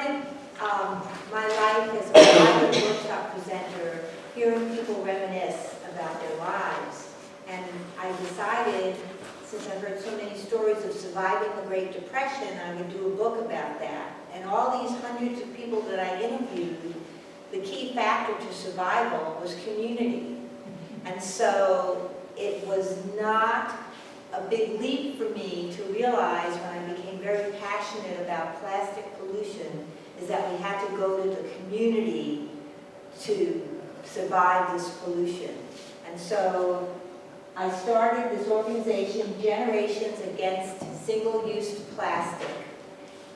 started my life as a private workshop presenter, hearing people reminisce about their lives. And I decided, since I heard so many stories of surviving the Great Depression, I would do a book about that. And all these hundreds of people that I interviewed, the key factor to survival was community. And so it was not a big leap for me to realize when I became very passionate about plastic pollution is that we had to go to the community to survive this pollution. And so I started this organization, Generations Against Single-Use Plastic,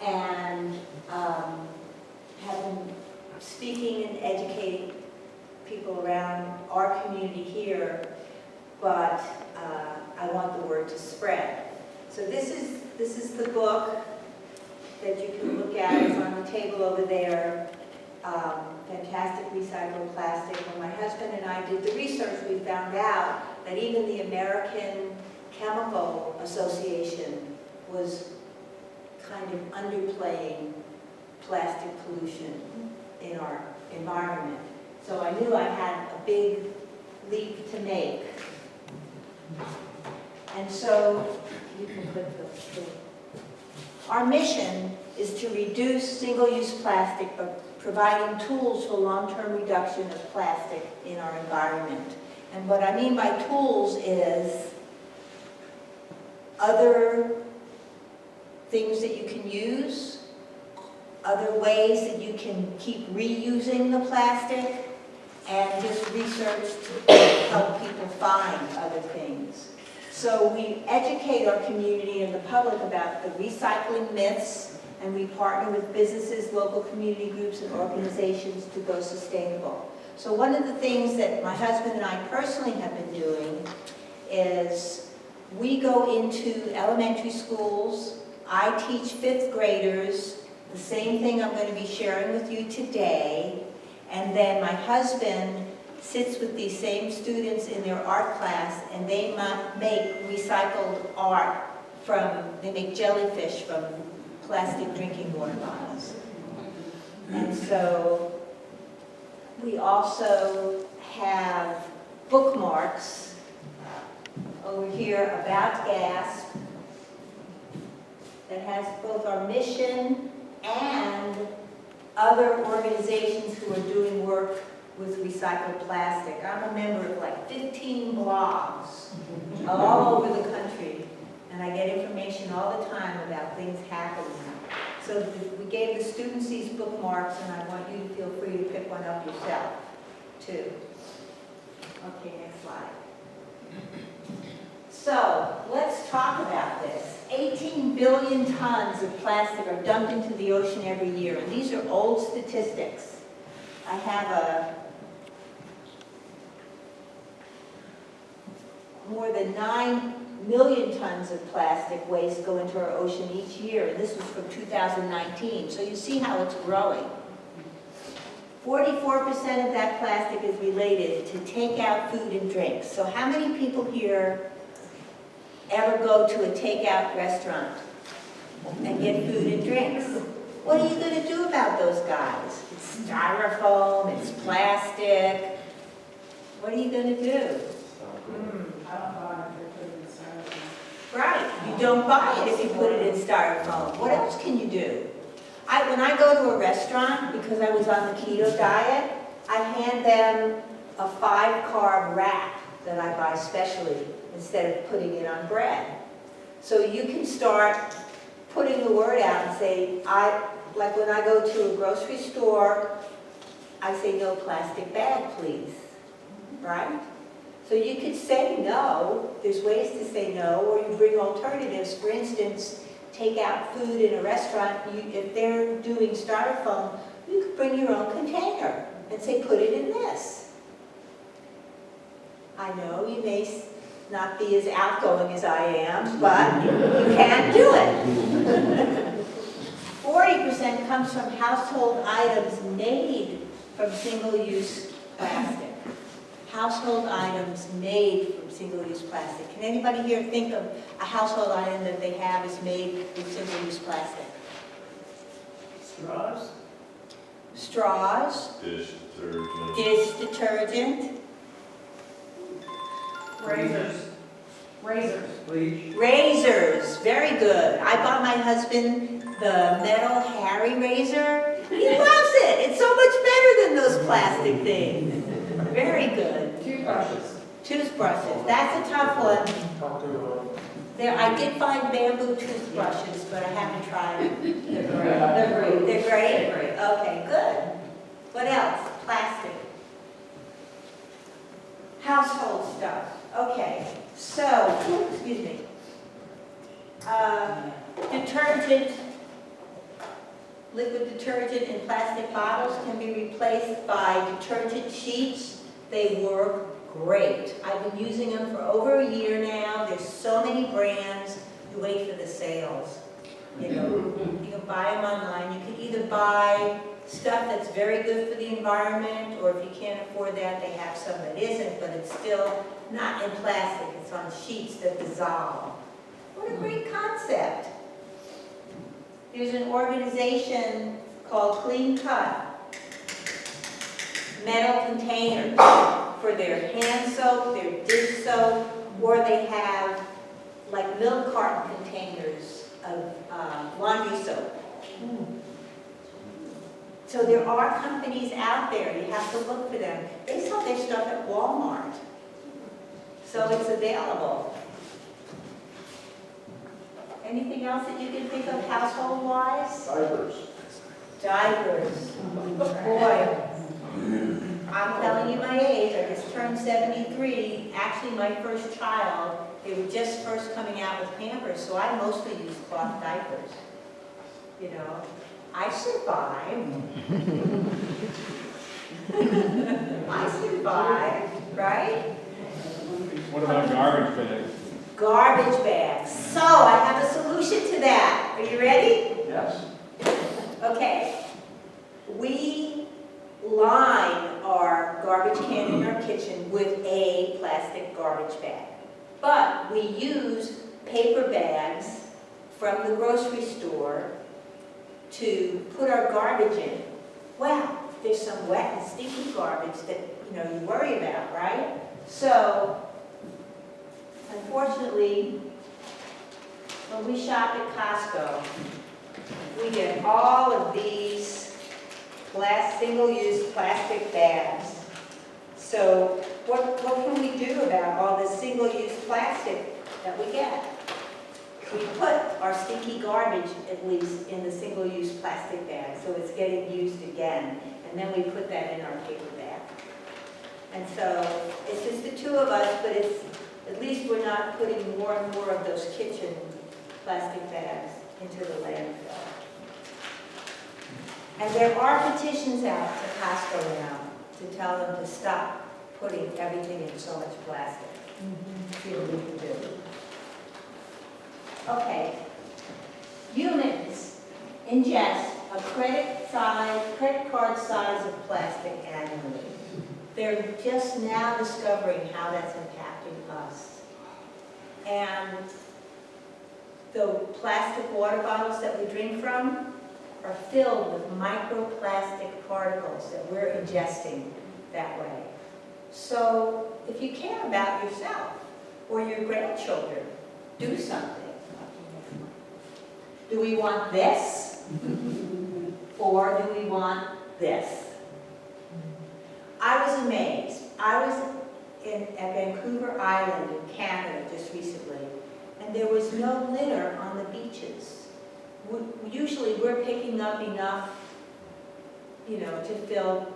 and have been speaking and educating people around our community here, but I want the word to spread. So this is the book that you can look at. It's on the table over there. Fantastic Recycled Plastic. When my husband and I did the research, we found out that even the American Chemical Association was kind of underplaying plastic pollution in our environment. So I knew I had a big leap to make. And so, you can put our mission is to reduce single-use plastic by providing tools for long-term reduction of plastic in our environment. And what I mean by tools is other things that you can use, other ways that you can keep reusing the plastic, and just research to help people find other things. So we educate our community and the public about the recycling myths, and we partner with businesses, local community groups, and organizations to go sustainable. So one of the things that my husband and I personally have been doing is we go into elementary schools. I teach 5th graders, the same thing I'm going to be sharing with you today, and then my husband sits with these same students in their art class, and they make recycled art they make jellyfish from plastic drinking water bottles. And so we also have bookmarks over here about gas that has both our mission and other organizations who are doing work with recycled plastic. I'm a member of like 15 blogs all over the country, and I get information all the time about things happening. So we gave the students these bookmarks, and I want you to feel free to pick one up yourself, too. Okay, next slide. So let's talk about this. 18 billion tons of plastic are dumped into the ocean every year, and these are old statistics. I have more than 9 million tons of plastic waste go into our ocean each year, and this was from 2019. So you see how it's growing. 44% of that plastic is related to takeout food and drinks. So how many people here ever go to a takeout restaurant and get food and drinks? What are you going to do about those guys? It's styrofoam, it's plastic. What are you going to do? I don't buy it if they put it in styrofoam. Right, you don't buy it if you put it in styrofoam. What else can you do? When I go to a restaurant, because I was on the keto diet, I hand them a 5-carb wrap that I buy specially instead of putting it on bread. So you can start putting the word out and say, like when I go to a grocery store, I say no plastic bag, please, right? So you could say no. There's ways to say no, or you bring alternatives. For instance, take out food in a restaurant. If they're doing styrofoam, you could bring your own container and say, put it in this. I know you may not be as outgoing as I am, but you can do it. 40% comes from household items made from single-use plastic. Household items made from single-use plastic. Can anybody here think of a household item that they have is made with single-use plastic? Straws? straws, Dish detergent. dish detergent, Razors. Razors. Bleach. razors, very good. I bought my husband the metal Harry razor. He loves it. It's so much better than those plastic things. Very good. Toothbrushes. Toothbrushes, that's a tough one. There, I did find bamboo toothbrushes, but I haven't tried them. They're great. They're great. They're great? They're great. Okay, good. What else? Plastic. Household stuff. Okay, so, excuse me. Detergent, liquid detergent in plastic bottles can be replaced by detergent sheets. They work great. I've been using them for over a year now. There's so many brands. You wait for the sales. You know, you can buy them online. You can either buy stuff that's very good for the environment, or if you can't afford that, they have some that isn't, but it's still not in plastic. It's on sheets that dissolve. What a great concept. There's an organization called Clean Cut. Metal containers for their hand soap, their dish soap, or they have like milk carton containers of laundry soap. So there are companies out there, you have to look for them. They sell their stuff at Walmart. So it's available. Anything else that you can think of household-wise? Diapers. Diapers. Boy, I'm telling you my age, I just turned 73. Actually, my first child, they were just first coming out with Pampers, so I mostly used cloth diapers. You know, I survived. I survived, right? What about garbage bags? Garbage bags. So I have a solution to that. Are you ready? Yes. Okay. We line our garbage can in our kitchen with a plastic garbage bag. But we use paper bags from the grocery store to put our garbage in. Well, there's some wet and stinky garbage that, you know, you worry about, right? So, unfortunately, when we shop at Costco, we get all of these single-use plastic bags. So what can we do about all this single-use plastic that we get? We put our stinky garbage, at least, in the single-use plastic bag, so it's getting used again. And then we put that in our paper bag. And so it's just the two of us, but it's, at least we're not putting more and more of those kitchen plastic bags into the landfill. And there are petitions out to Costco now to tell them to stop putting everything in so much plastic. See what we can do. Okay. Humans ingest a credit card size of plastic annually. They're just now discovering how that's impacting us. And the plastic water bottles that we drink from are filled with microplastic particles that we're ingesting that way. So if you care about yourself or your grandchildren, do something. Do we want this or do we want this? I was amazed. I was at Vancouver Island in Canada just recently, and there was no litter on the beaches. Usually we're picking up enough, you know, to fill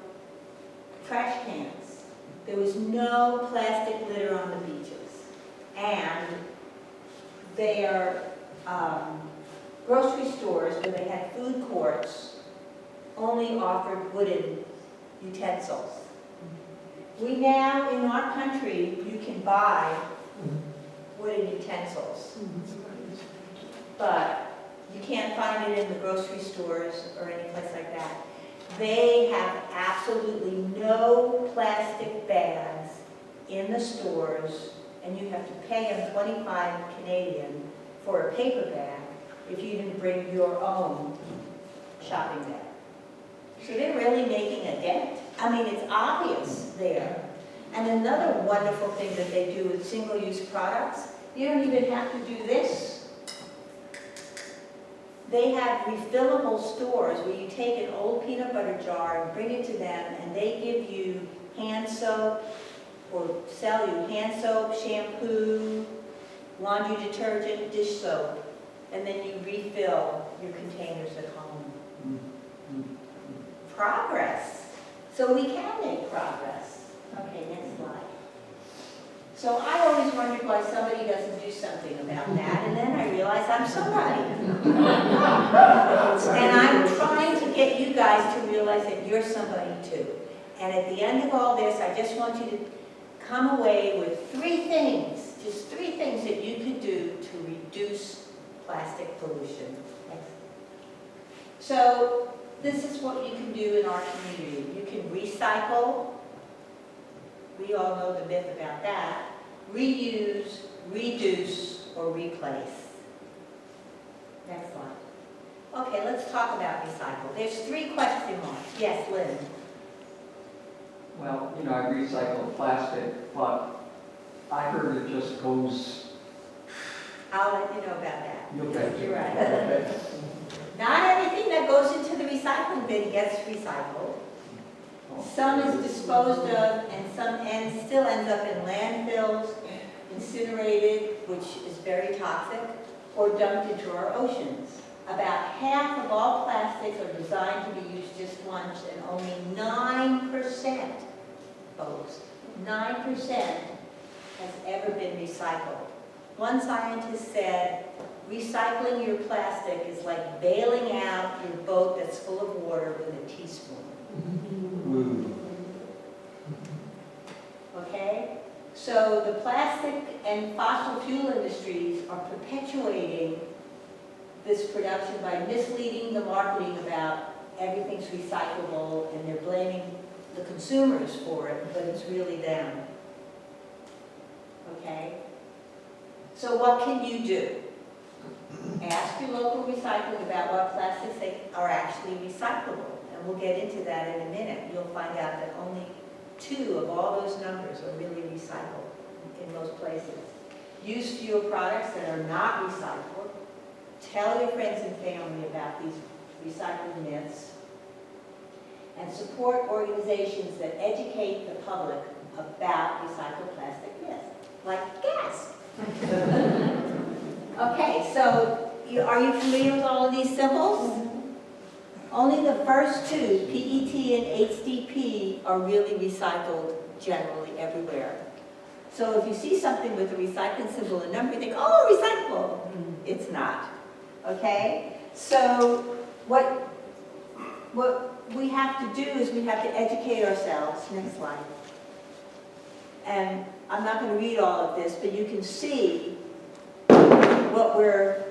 trash cans. There was no plastic litter on the beaches. And their grocery stores, where they had food courts, only offered wooden utensils. We now, in our country, you can buy wooden utensils. But you can't find it in the grocery stores or any place like that. They have absolutely no plastic bags in the stores, and you have to pay them 25 Canadian for a paper bag if you didn't bring your own shopping bag. So they're really making a dent. I mean, it's obvious there. And another wonderful thing that they do with single-use products, you don't even have to do this. They have refillable stores where you take an old peanut butter jar and bring it to them, and they give you hand soap, or sell you hand soap, shampoo, laundry detergent, dish soap, and then you refill your containers at home. Progress. So we can make progress. Okay, next slide. So I always wondered why somebody doesn't do something about that, and then I realized I'm somebody. And I'm trying to get you guys to realize that you're somebody too. And at the end of all this, I just want you to come away with 3 things, just 3 things that you could do to reduce plastic pollution. So this is what you can do in our community. You can recycle. We all know the myth about that. Reuse, reduce, or replace. Next slide. Okay, let's talk about recycle. There's 3 question marks. Yes, Lynn. Well, you know, I recycle plastic, but I heard it just goes. I'll let you know about that. Okay. You're right. Not everything that goes into the recycling bin gets recycled. Some is disposed of, and still ends up in landfills, incinerated, which is very toxic, or dumped into our oceans. About half of all plastics are designed to be used just once, and only 9%, folks, 9% has ever been recycled. One scientist said, recycling your plastic is like bailing out your boat that's full of water with a teaspoon. Okay? So the plastic and fossil fuel industries are perpetuating this production by misleading the marketing about everything's recyclable, and they're blaming the consumers for it, but it's really them. Okay? So what can you do? Ask your local recycling about what plastics they are actually recyclable, and we'll get into that in a minute. You'll find out that only 2 of all those numbers are really recycled in most places. Use fewer products that are not recycled. Tell your friends and family about these recycling myths. And support organizations that educate the public about recycled plastic myths, like gas. Okay, so are you familiar with all of these symbols? Only the first 2, PET and HDP, are really recycled generally everywhere. So if you see something with a recycling symbol and number, you think, oh, recyclable. It's not. Okay? So what we have to do is we have to educate ourselves. Next slide. And I'm not going to read all of this, but you can see what we're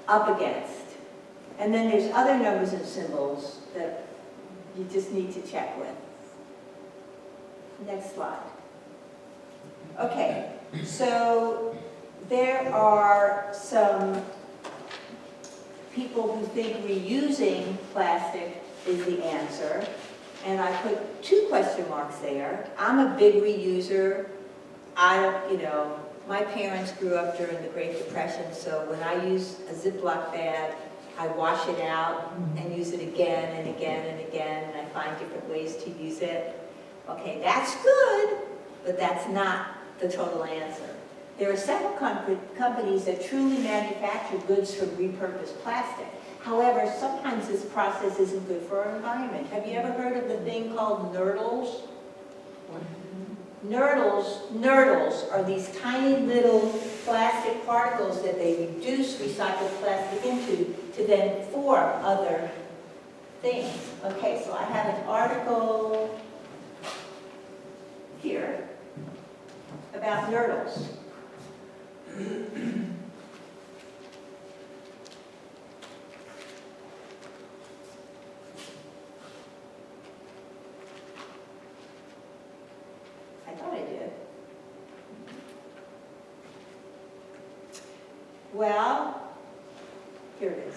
up against. And then there's other numbers and symbols that you just need to check with. Next slide. Okay, so there are some people who think reusing plastic is the answer, and I put 2 question marks there. I'm a big reuser. My parents grew up during the Great Depression, so when I use a Ziploc bag, I wash it out and use it again and again and again, and I find different ways to use it. Okay, that's good, but that's not the total answer. There are several companies that truly manufacture goods from repurposed plastic. However, sometimes this process isn't good for our environment. Have you ever heard of the thing called nurdles? Nurdles are these tiny little plastic particles that they reduce recycled plastic into to then form other things. Okay, so I have an article here about nurdles. I thought I did. Well, here it is.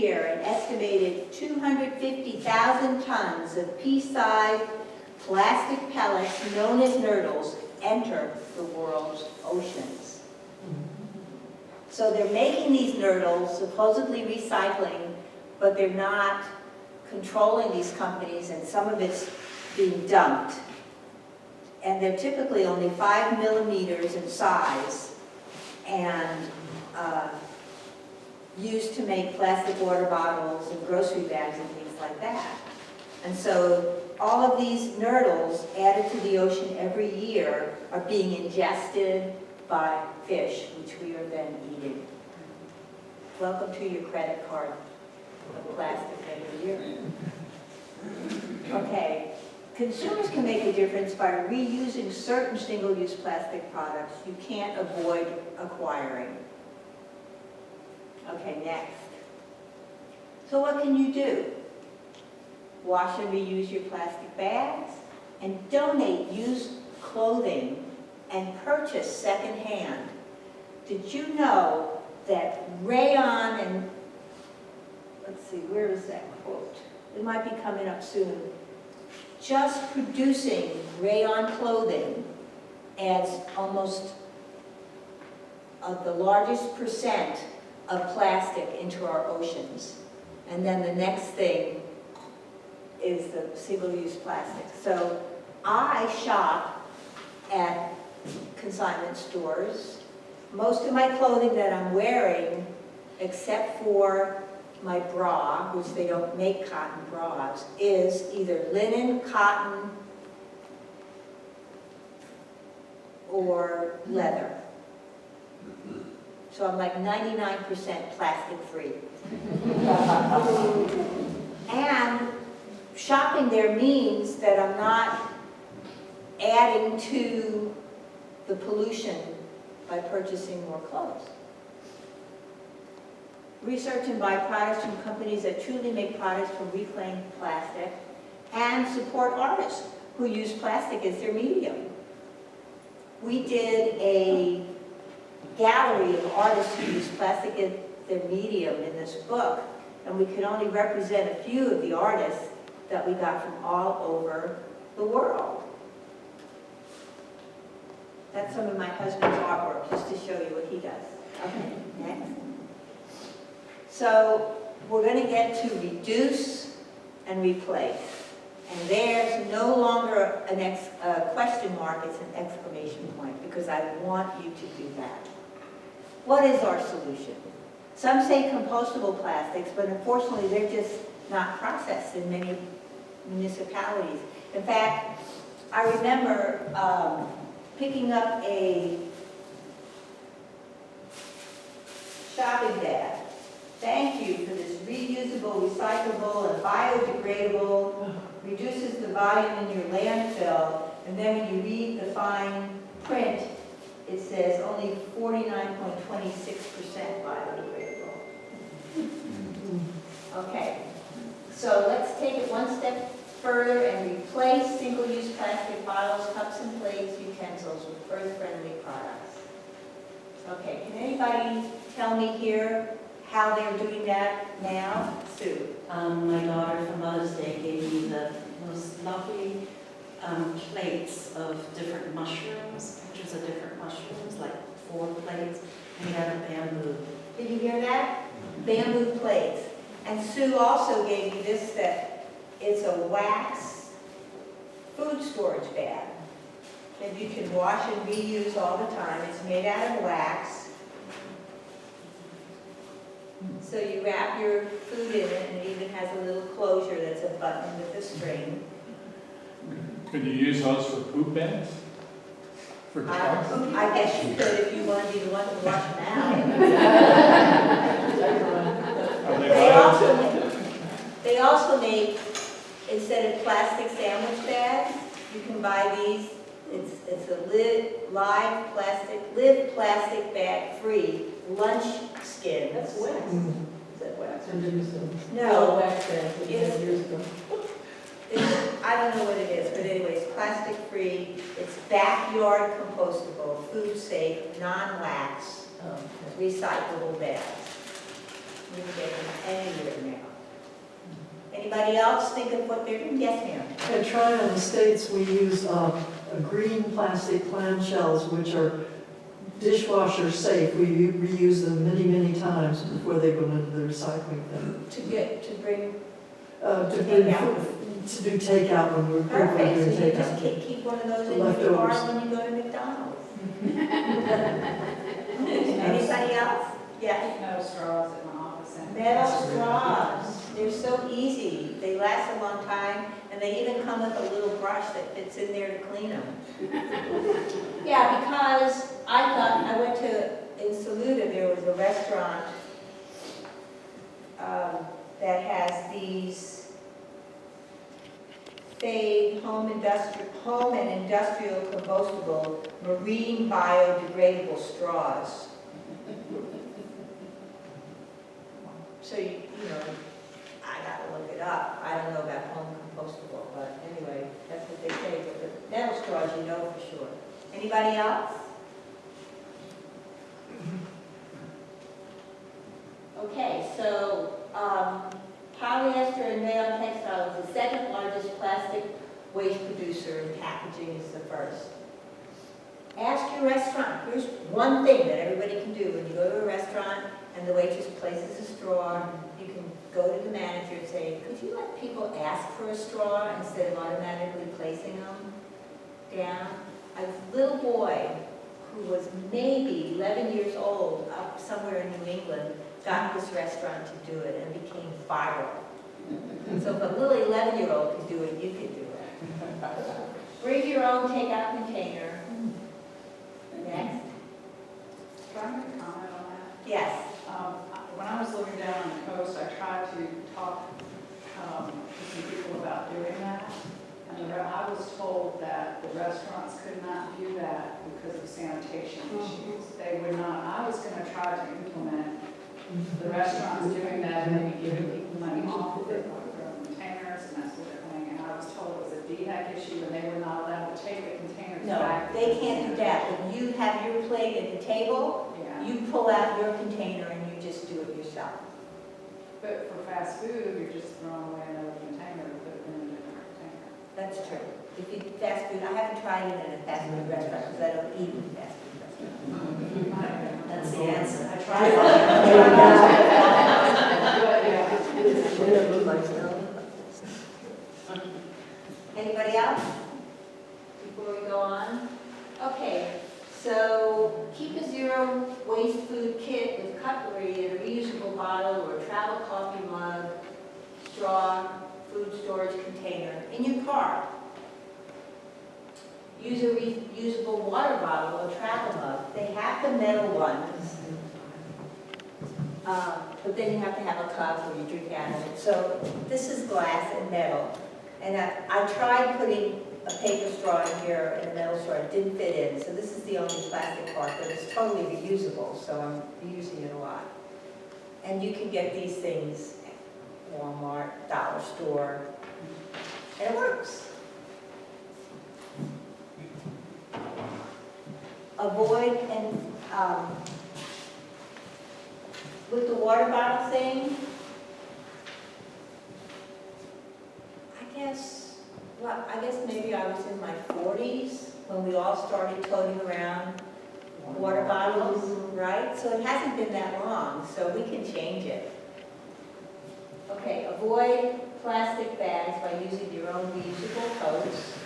year, an estimated 250,000 tons of pea-sized plastic pellets known as nurdles enter the world's oceans. So they're making these nurdles, supposedly recycling, but they're not controlling these companies, and some of it's being dumped. And they're typically only 5 millimeters in size and used to make plastic water bottles and grocery bags and things like that. And so all of these nurdles added to the ocean every year are being ingested by fish, which we are then eating. Welcome to your credit card of plastic every year. Okay, consumers can make a difference by reusing certain single-use plastic products you can't avoid acquiring. Okay, next. So what can you do? Wash and reuse your plastic bags, and donate used clothing and purchase secondhand. Did you know that rayon and, let's see, where is that quote? It might be coming up soon. Just producing rayon clothing adds almost the largest percent of plastic into our oceans. And then the next thing is the single-use plastic. So I shop at consignment stores. Most of my clothing that I'm wearing, except for my bra, which they don't make cotton bras, is either linen, cotton, or leather. So I'm like 99% plastic free. And shopping there means that I'm not adding to the pollution by purchasing more clothes. Research and buy products from companies that truly make products from reclaimed plastic, and support artists who use plastic as their medium. We did a gallery of artists who use plastic as their medium in this book, and we could only represent a few of the artists that we got from all over the world. That's some of my husband's artwork, just to show you what he does. Okay, next. So we're going to get to reduce and replace. And there's no longer a question mark, it's an exclamation point, because I want you to do that. What is our solution? Some say compostable plastics, but unfortunately they're just not processed in many municipalities. In fact, I remember picking up a shopping bag. Thank you for this reusable, recyclable, and biodegradable, reduces the volume in your landfill, and then when you read the fine print, it says only 49.26% biodegradable. Okay, so let's take it one step further and replace single-use plastic bottles, cups and plates, utensils with earth-friendly products. Okay, can anybody tell me here how they're doing that now? Sue. My daughter for Mother's Day gave me the most lovely plates of different mushrooms, pictures of different mushrooms, like 4 plates made out of bamboo. Did you hear that? Bamboo plates. And Sue also gave me this set. It's a wax food storage bag that you can wash and reuse all the time. It's made out of wax. So you wrap your food in it, and it even has a little closure that's a button with a string. Could you use those for poop bags? For trucks? I guess you could if you want to be the one to wash them out. Are they They also make, instead of plastic sandwich bags, you can buy these. It's a live plastic bag free lunch skin. That's wax. Is that wax? Oh, No, wax bags, we had years ago. I don't know what it is, but anyways, plastic free. It's backyard compostable, food safe, non-wax, Oh, okay. recyclable bags. You can get them anywhere now. Anybody else think of what they're doing? Yes, ma'am. At Tryon Estates, we use green plastic clamshells, which are dishwasher safe. We reuse them many, many times before they go into the recycling bin. To bring, To do takeout when we're perfect, so doing you just takeout. keep one of those in your car Leftovers. when you go to McDonald's. Anybody else? Yes. No straws in my office. and- Metal straws, they're so easy, they last a long time, and they even come with a little brush that fits in there to clean them. Yeah, because I went in Saluda, there was a restaurant that has these Fade home and industrial compostable marine biodegradable straws. So you know, I gotta look it up. I don't know about home compostable, but anyway, that's what they say. But the metal straws, you know for sure. Anybody else? Okay, so polyester and rayon textile is the second largest plastic waste producer, and packaging is the first. Ask your restaurant. Here's one thing that everybody can do when you go to a restaurant and the waitress places a straw. You can go to the manager and say, could you let people ask for a straw instead of automatically placing them down? A little boy who was maybe 11 years old up somewhere in New England got this restaurant to do it and became viral. So if a little 11-year-old could do it, you could do it. Bring your own takeout container. Next. Can I make a comment on that? Yes. When I was living down on the coast, I tried to talk to some people about doing that. And I was told that the restaurants could not do that because of sanitation issues. They would not, I was going to try to implement the restaurants doing that and maybe giving people money off of their containers and that sort of thing. And I was told it was a DHEC issue and they were not allowed to take the containers No, back. they can't do that. When you have your plate at the table, Yeah. you pull out your container and you just do it yourself. But for fast food, you're just throwing away another container to put it in a different container. That's true. If you fast food, I haven't tried it in a fast food restaurant because I don't eat in fast food restaurants. That's the answer. I tried. Anybody else? Before we go on? Okay, so keep a zero waste food kit with cutlery and a reusable bottle or travel coffee mug, straw, food storage container in your car. Use a reusable water bottle or travel mug. They have the metal ones, but then you have to have a cup where you drink out of it. So this is glass and metal. And I tried putting a paper straw in here and a metal straw. It didn't fit in. So this is the only plastic part, but it's totally reusable. So I'm using it a lot. And you can get these things at Walmart, Dollar Store, and it works. Avoid and with the water bottle thing, I guess maybe I was in my 40s when we all started toting around water bottles, right? So it hasn't been that long, so we can change it. Okay, avoid plastic bags by using your own reusable totes.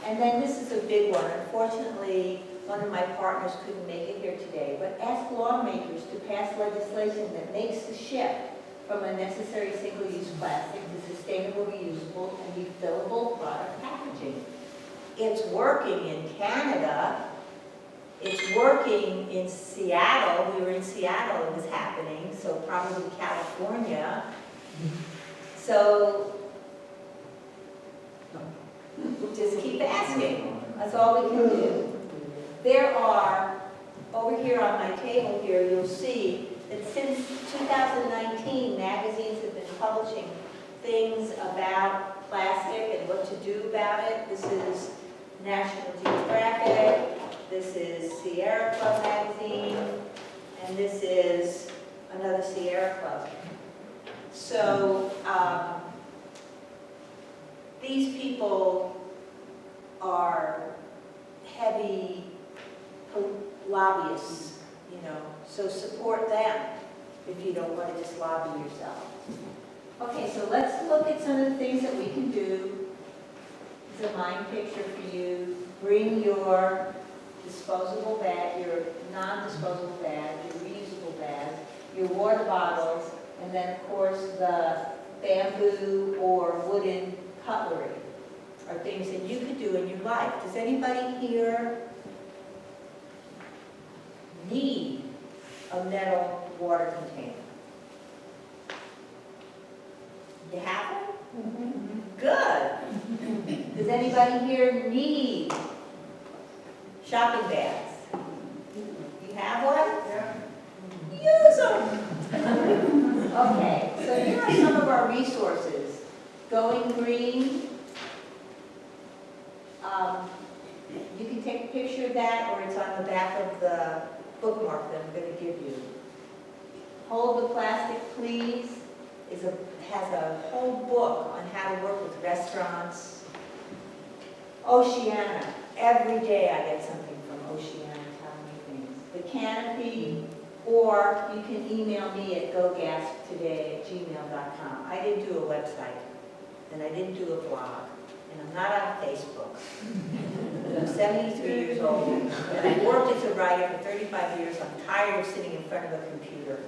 And then this is a big one. Unfortunately, one of my partners couldn't make it here today, but ask lawmakers to pass legislation that makes the shift from unnecessary single-use plastic to sustainable, reusable, and refillable product packaging. It's working in Canada. It's working in Seattle. We were in Seattle, it was happening, so probably California. So just keep asking. That's all we can do. There are, over here on my table here, you'll see that since 2019, magazines have been publishing things about plastic and what to do about it. This is National Geographic, this is Sierra Club magazine, and this is another Sierra Club. So, these people are heavy lobbyists, you know, so support them if you don't want to just lobby yourself. Okay, so let's look at some of the things that we can do. It's a mind picture for you. Bring your disposable bag, your non-disposable bag, your reusable bag, your water bottles, and then of course the bamboo or wooden cutlery are things that you could do in your life. Does anybody here need a metal water container? You have one? Good. Does anybody here need shopping bags? You have one? Yeah. Use them. Okay, so here are some of our resources. Going Green. You can take a picture of that, or it's on the back of the bookmark that I'm going to give you. Hold the Plastic Please has a whole book on how to work with restaurants. Oceana. Every day I get something from Oceana telling me things. The Canopy, or you can email me at gogasptoday@gmail.com. I didn't do a website, and I didn't do a blog, and I'm not on Facebook. But I'm 73 years old, and I've worked as a writer for 35 years. I'm tired of sitting in front of a computer.